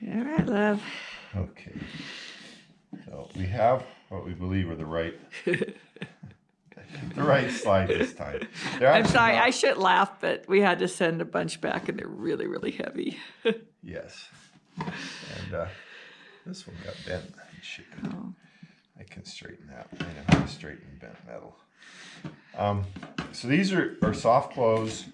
All right, love. Okay. So we have what we believe are the right slide this time. I'm sorry, I shouldn't laugh, but we had to send a bunch back and they're really, really heavy. Yes. And this one got bent. Shit. Oh. I can straighten that. I know how to straighten bent metal. So these are soft close.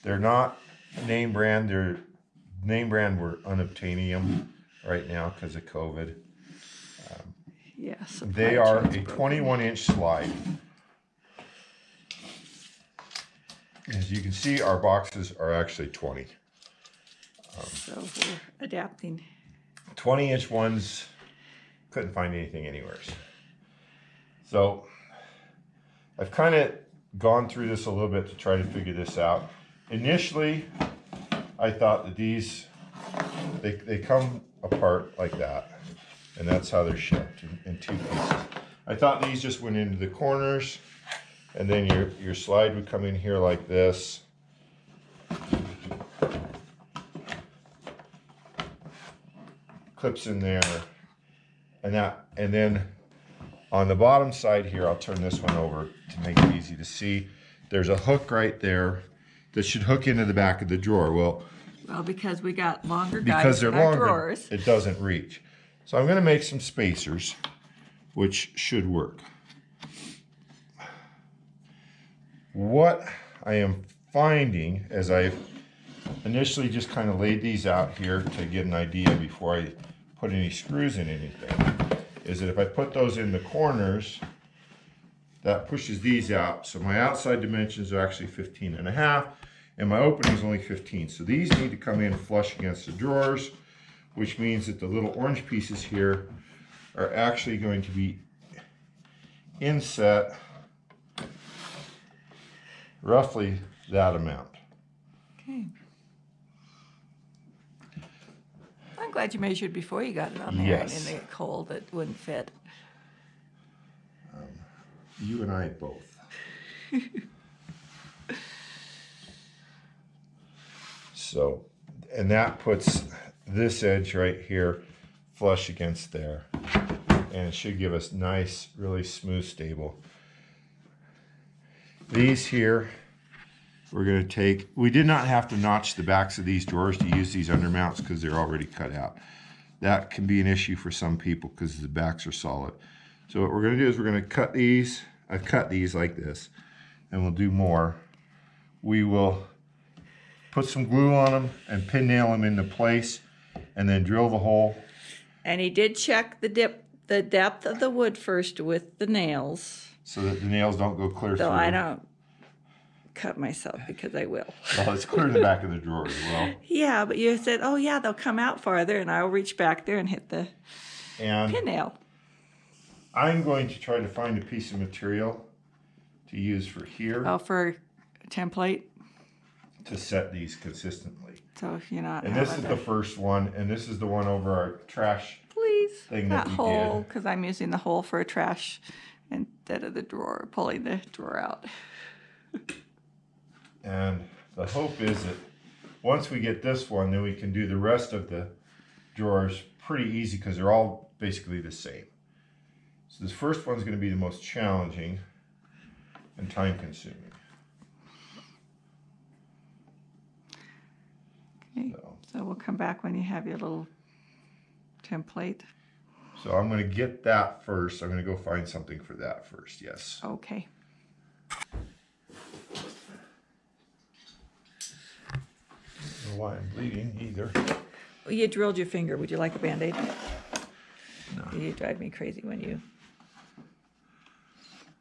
They're not name brand. They're name brand. We're unobtaining them right now because of COVID. Yes. They are a 21-inch slide. As you can see, our boxes are actually 20. So we're adapting. 20-inch ones, couldn't find anything anywhere. So I've kind of gone through this a little bit to try to figure this out. Initially, I thought that these, they come apart like that. And that's how they're shipped in two pieces. I thought these just went into the corners, and then your slide would come in here like this. Clips in there, and then on the bottom side here, I'll turn this one over to make it easy to see. There's a hook right there that should hook into the back of the drawer. Well, because we got longer guides because they're in our longer, drawers. it doesn't reach. So I'm going to make some spacers, which should work. What I am finding as I've initially just kind of laid these out here to get an idea before I put any screws in anything, is that if I put those in the corners, that pushes these out. So my outside dimensions are actually 15.5, and my opening is only 15. So these need to come in flush against the drawers, which means that the little orange pieces here are actually going to be inset roughly that amount. Okay. I'm glad you measured before you got it on there. Yes. And in the cold, it wouldn't fit. You and I both. So, and that puts this edge right here flush against there, and it should give us nice, really smooth, stable. These here, we're going to take, we did not have to notch the backs of these drawers to use these undermounts because they're already cut out. That can be an issue for some people because the backs are solid. So what we're going to do is we're going to cut these. I've cut these like this, and we'll do more. We will put some glue on them and pin nail them into place, and then drill the hole. And he did check the depth of the wood first with the nails. So that the nails don't go clear through. So I don't cut myself because I will. Well, it's clear in the back of the drawer as well. Yeah, but you said, oh yeah, they'll come out farther, and I'll reach back there and hit the pin nail. I'm going to try to find a piece of material to use for here. Oh, for a template? To set these consistently. So if you're not. And this is the first one, and this is the one over our trash thing that we hole, did. because I'm using the hole for a trash instead of the drawer, pulling the drawer out. And the hope is that once we get this one, then we can do the rest of the drawers pretty easy because they're all basically the same. So this first one's going to be the most challenging and time consuming. Okay. So we'll come back when you have your little template. So I'm going to get that first. I'm going to go find something for that first, yes. Okay. I don't know why I'm bleeding either. Well, you drilled your finger. Would you like a Band-Aid? No. You drive me crazy when you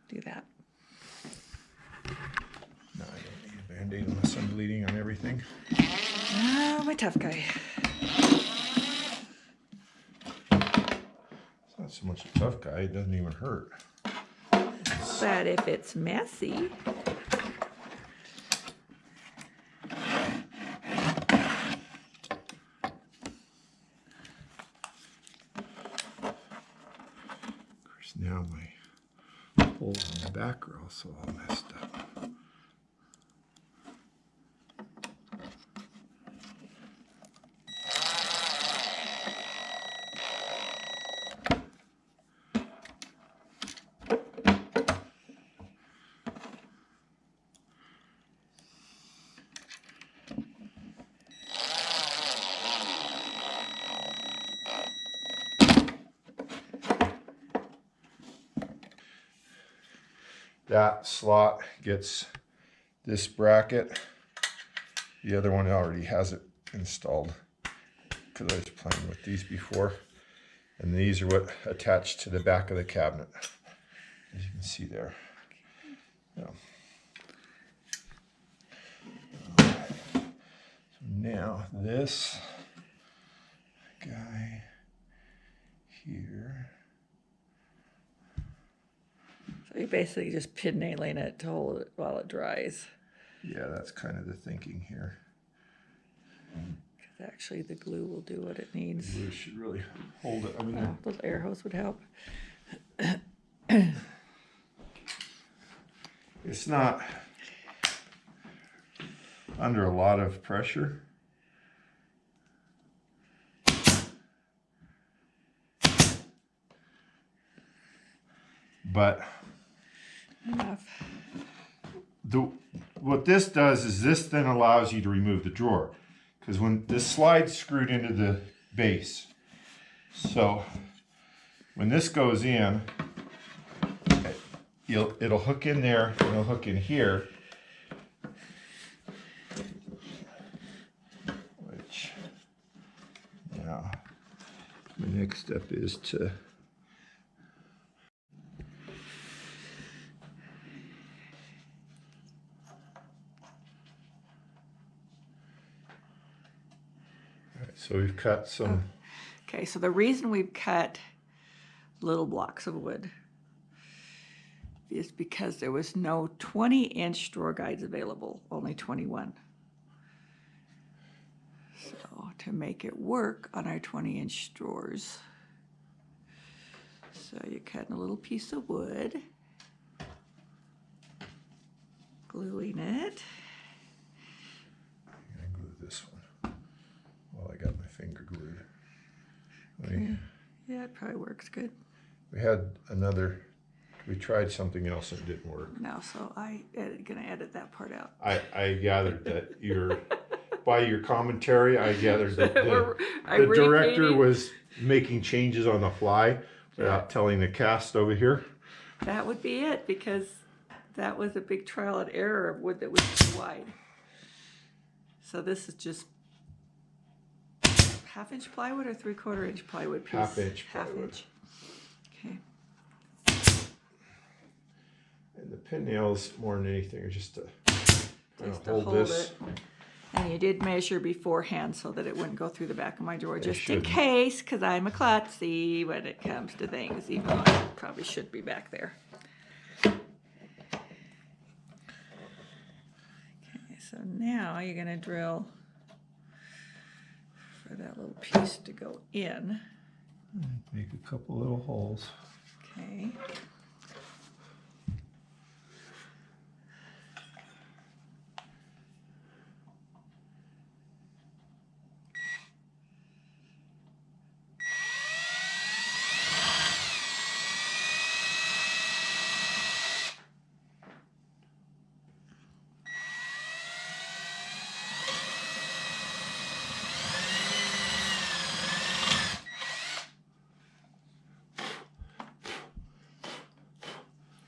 do that. No, I don't need a Band-Aid unless I'm bleeding on everything. Oh, my tough guy. It's not so much a tough guy, it doesn't even hurt. But if it's messy. Of course, now my holes in the back are also all messed up. that slot gets this bracket. The other one already has it installed because I was playing with these before. And these are what attach to the back of the cabinet, as you can see there. Yeah. So now this guy here. So you basically just pin nailing it to hold it while it dries. Yeah, that's kind of the thinking here. Actually, the glue will do what it needs. Glue should really hold it. I mean, A little air hose would help. it's not under a lot of pressure. But Enough. What this does is this then allows you to remove the drawer. Because when this slide's screwed into the base, so when this goes in, it'll hook in there, and it'll hook in here, which now the next step is to so we've cut some. Okay, so the reason we've cut little blocks of wood is because there was no 20-inch drawer guides available, only 21. So to make it work on our 20-inch drawers, so you're cutting a little piece of wood, gluing it. I'm gonna glue this one. Well, I got my finger glued. Yeah, it probably works good. We had we tried something else and it didn't work. No, so gonna edit that part out. I gathered that by your commentary, I gathered that the I'm director repeating. was making changes on the fly without telling the cast over here. That would be it, because that was a big trial and error of wood that was too wide. So this is just 1/2-inch plywood or 3/4-inch plywood piece? 1/2-inch plywood. 1/2-inch. Okay. And the pin nails, more than anything, are just to Just to hold this. it. And you did measure beforehand so that it wouldn't go through the back of my drawer, just in shouldn't. case, because I'm a klutzy when it comes to things, even though I probably should be back there. Okay, so now you're going to drill for that little piece to go in. Make a couple little holes. Okay.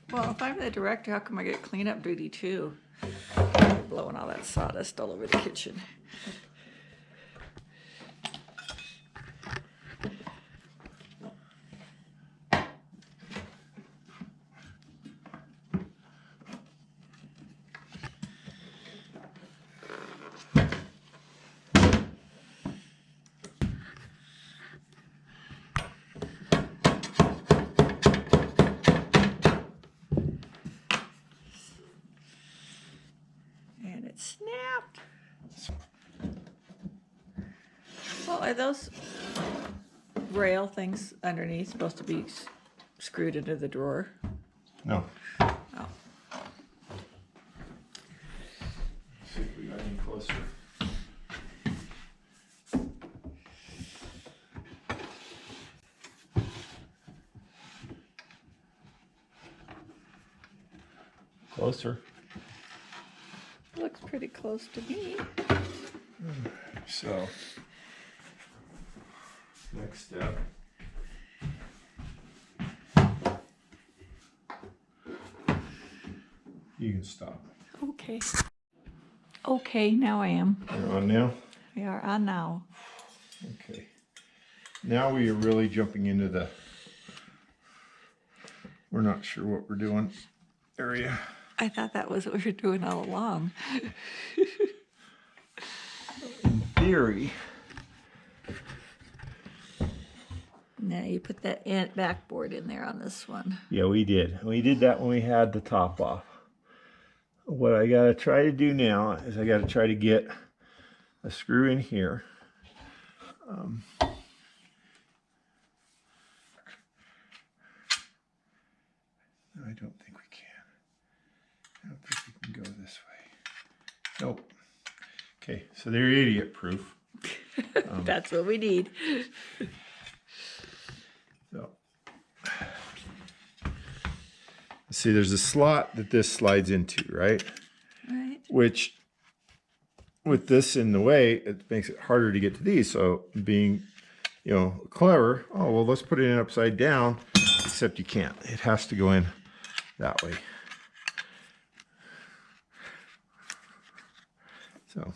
Well, if I'm the director, how come I get cleanup duty too? Blowing all that sawdust all over the kitchen. And it snapped. Well, are those rail things underneath supposed to be screwed into the drawer? No. Oh. See if we got any closer. Closer. Looks pretty close to me. So, next step. You can stop. Okay. Okay, now I am. You're on now? We are on now. Okay. Now we are really jumping into the, we're not sure what we're doing area. I thought that was what we were doing all along. In theory. Now you put that backboard in there on this one. Yeah, we did. We did that when we had the top off. What I gotta try to do now is I gotta try to get a screw in here. No, I don't think we can. I don't think we can go this way. Nope. Okay, so they're idiot proof. That's what we need. So, see, there's a slot that this slides into, right? Right. Which, with this in the way, it makes it harder to get to these. So, being, clever, oh, well, let's put it in upside down, except you can't. It has to go in that way. So,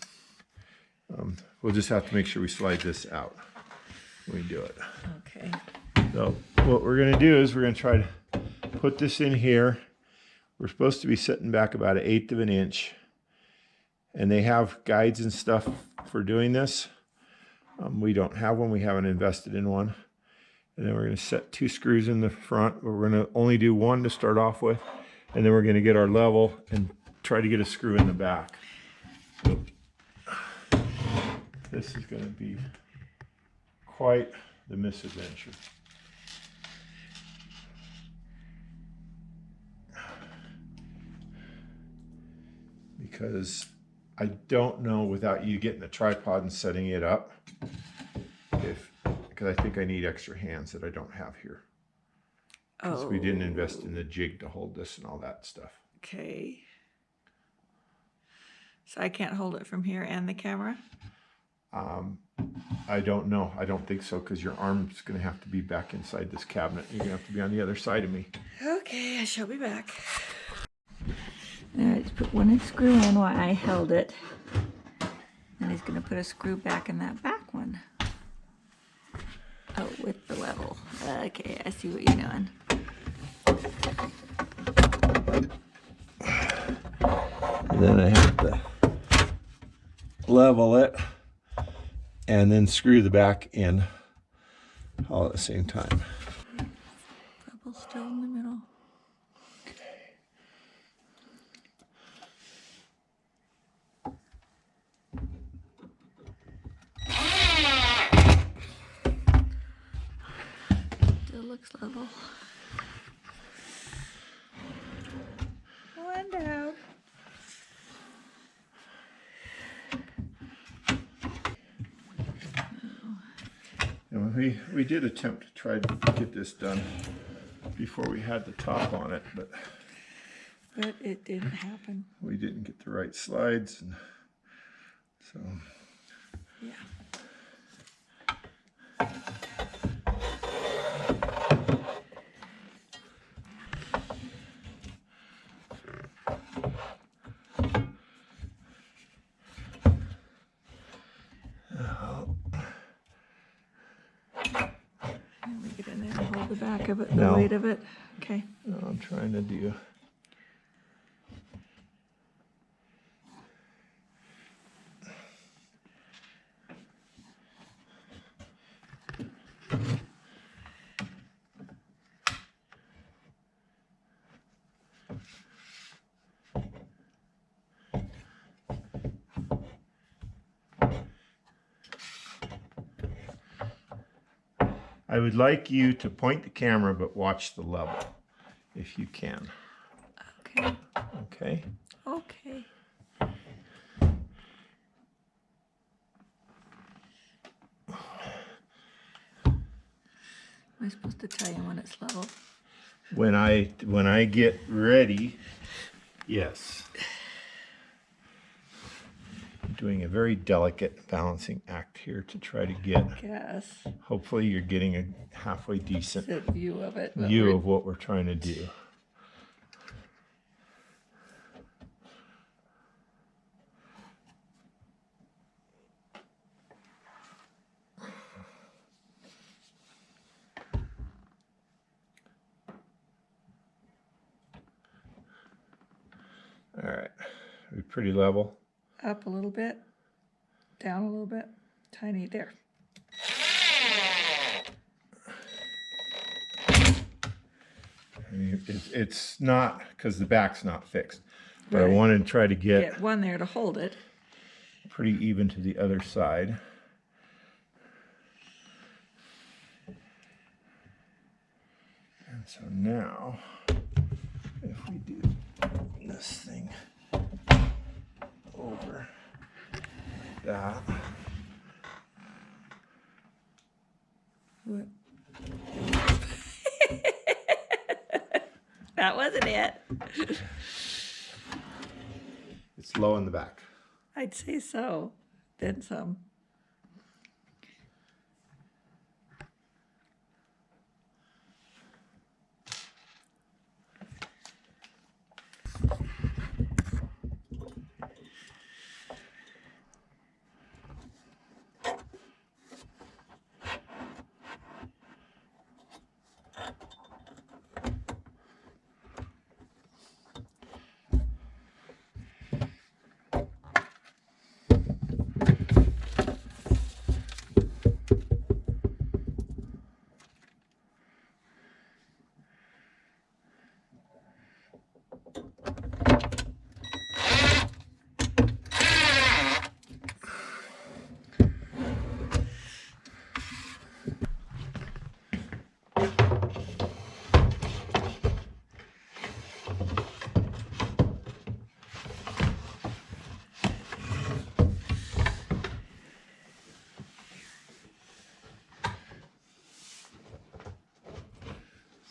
we'll just have to make sure we slide this out when we do it. Okay. So what we're going to do is we're going to try to put this in here. We're supposed to be sitting back about 1/8 of an inch. And they have guides and stuff for doing this. We don't have one. We haven't invested in one. And then we're going to set 2 screws in the front. We're going to only do 1 to start off with. And then we're going to get our level and try to get a screw in the back. So this is going to be quite the misadventure. Because I don't know without you getting the tripod and setting it up, because I think I need extra hands that I don't have here. Because we didn't invest in the jig to hold this and all that stuff. Okay. So I can't hold it from here and the camera? I don't know. I don't think so, because your arm's going to have to be back inside this cabinet. You're going to have to be on the other side of me. Okay, I shall be back. All right, let's put one screw in while I held it. And he's going to put a screw back in that back one. Oh, with the level. Okay, I see what you're doing. And then I have to level it and then screw the back in all at the same time. Bubble still in the middle. Still looks level. One down. And we did attempt to try to get this done before we had the top on it, but it didn't happen. we didn't get the right slides, and so Yeah. Let me get in there and hold the back of it, the No. weight of it. Okay. I'm trying to do. I would like you to point the camera, but watch the level, if you can. Okay. Okay? Okay. Am I supposed to tell you when it's level? When I get ready, yes. I'm doing a very delicate balancing act here to try to get. Guess. Hopefully, you're getting a halfway decent Good view of it. but view we're- of what we're trying to do. pretty level. Up a little bit, down a little bit, tiny there. I mean, it's not, because the back's not fixed, but I Right. wanted to try to get Get one there to hold it. pretty even to the other side. And so now, if we do this thing over like that, What? That wasn't it. it's low in the back. I'd say so. Then some.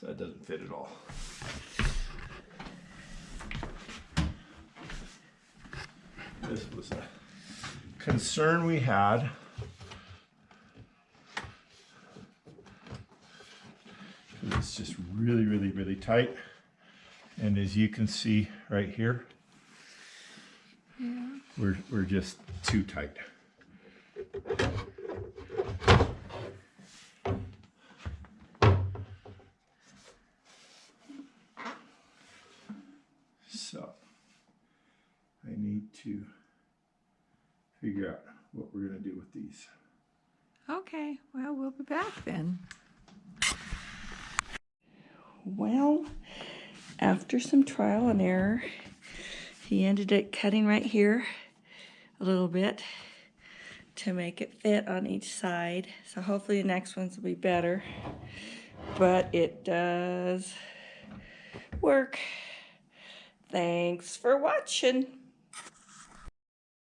So that doesn't fit at all. This was a concern we had. It's just really, really, really tight. And as you can see right here, we're just too tight. So I need to figure out what we're going to do with these. Okay, well, we'll be back then. Well, after some trial and error, he ended up cutting right here a little bit to make it fit on each side. So hopefully the next ones will be better. But it does work. Thanks for watching.